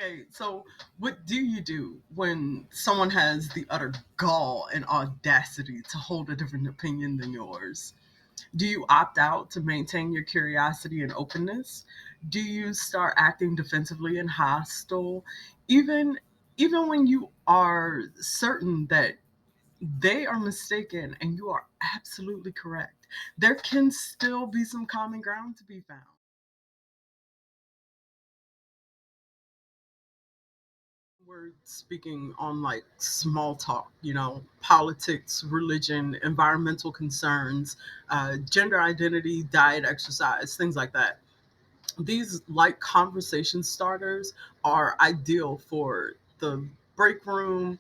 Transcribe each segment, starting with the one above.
Okay, so what do you do when someone has the utter gall and audacity to hold a different opinion than yours? Do you opt out to maintain your curiosity and openness? Do you start acting defensively and hostile, even even when you are certain that they are mistaken and you are absolutely correct? There can still be some common ground to be found. We're speaking on like small talk, politics, religion, environmental concerns, gender identity, diet, exercise, things like that. These light conversation starters are ideal for the break room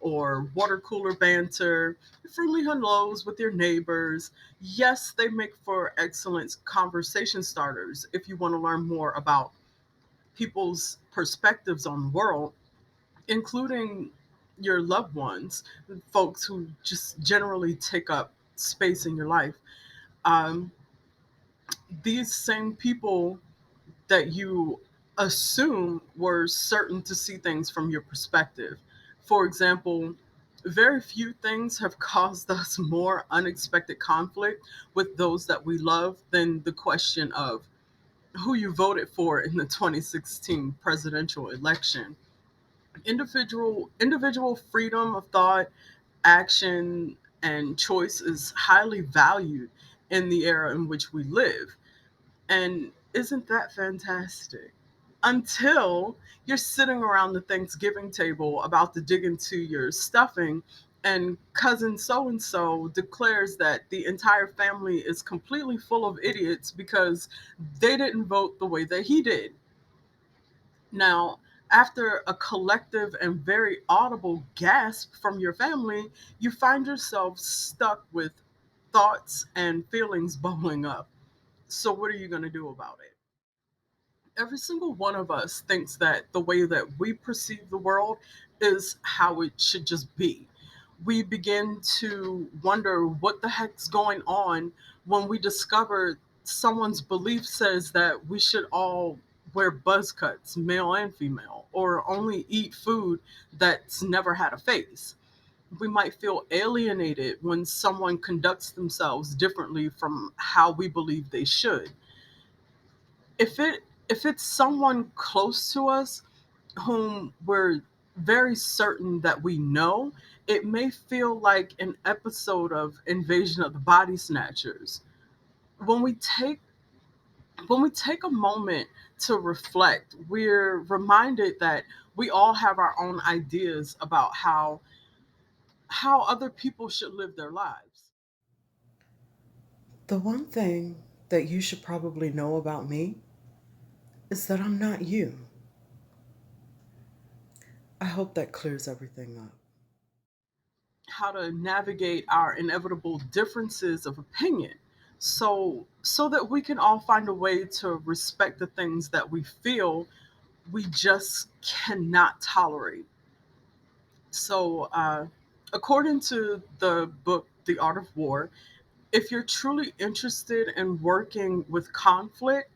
or water cooler banter, friendly hellos with your neighbors. Yes, they make for excellent conversation starters if you want to learn more about people's perspectives on the world, including your loved ones, folks who just generally take up space in your life. Um, these same people that you assume were certain to see things from your perspective. For example, very few things have caused us more unexpected conflict with those that we love than the question of who you voted for in the 2016 presidential election. Individual freedom of thought, action, and choice is highly valued in the era in which we live. And isn't that fantastic? Until you're sitting around the Thanksgiving table about to dig into your stuffing, and cousin so and so declares that the entire family is completely full of idiots because they didn't vote the way that he did. Now, after a collective and very audible gasp from your family, you find yourself stuck with thoughts and feelings bubbling up. So, what are you going to do about it? Every single one of us thinks that the way that we perceive the world is how it should just be. We begin to wonder what the heck's going on when we discover someone's belief says that we should all wear buzz cuts, male and female, or only eat food that's never had a face. We might feel alienated when someone conducts themselves differently from how we believe they should. If it's someone close to us whom we're very certain that we know, it may feel like an episode of Invasion of the Body Snatchers. When we take when we take a moment to reflect, we're reminded that we all have our own ideas about how other people should live their lives. The one thing that you should probably know about me is that I'm not you. I hope that clears everything up. How to navigate our inevitable differences of opinion, so that we can all find a way to respect the things that we feel we just cannot tolerate. So according to the book The Art of War, if you're truly interested in working with conflict,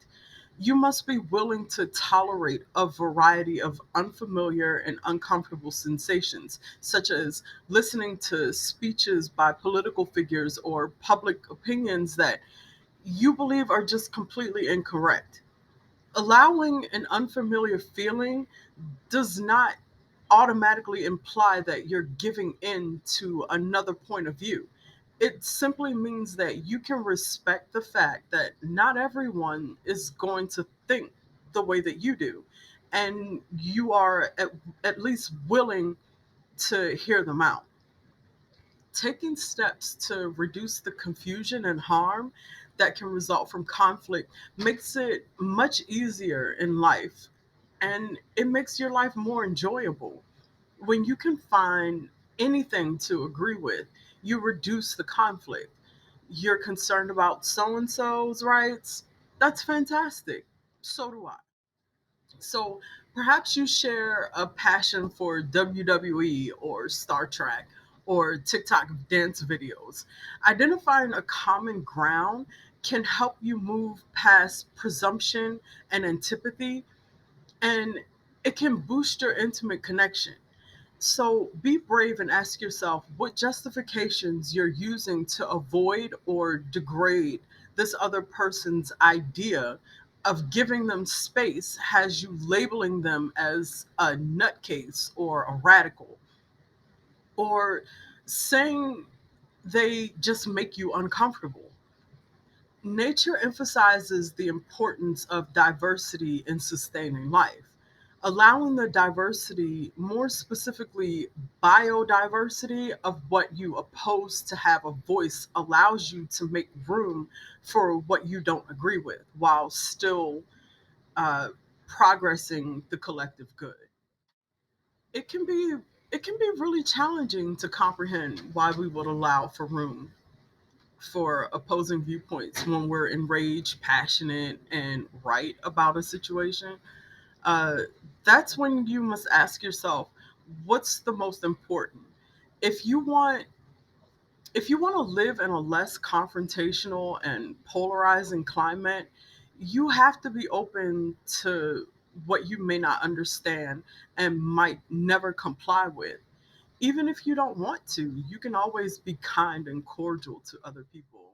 you must be willing to tolerate a variety of unfamiliar and uncomfortable sensations, such as listening to speeches by political figures or public opinions that you believe are just completely incorrect. Allowing an unfamiliar feeling does not automatically imply that you're giving in to another point of view. It simply means that you can respect the fact that not everyone is going to think the way that you do. And you are at least willing to hear them out. Taking steps to reduce the confusion and harm that can result from conflict makes it much easier in life, and it makes your life more enjoyable. When you can find anything to agree with, you reduce the conflict. You're concerned about so and so's rights. That's fantastic. So do I. So perhaps you share a passion for WWE or Star Trek or TikTok dance videos. Identifying a common ground can help you move past presumption and antipathy, and It can boost your intimate connection. So be brave and ask yourself what justifications you're using to avoid or degrade this other person's idea of giving them space has you labeling them as a nutcase or a radical or saying they just make you uncomfortable. Nature emphasizes the importance of diversity in sustaining life. Allowing the diversity, more specifically biodiversity, of what you oppose to have a voice allows you to make room for what you don't agree with while still uh, progressing the collective good. It can be it can be really challenging to comprehend why we would allow for room for opposing viewpoints when we're enraged, passionate, and right about a situation. Uh, that's when you must ask yourself, what's the most important? If you want if you want to live in a less confrontational and polarizing climate, you have to be open to what you may not understand and might never comply with. Even if you don't want to, you can always be kind and cordial to other people.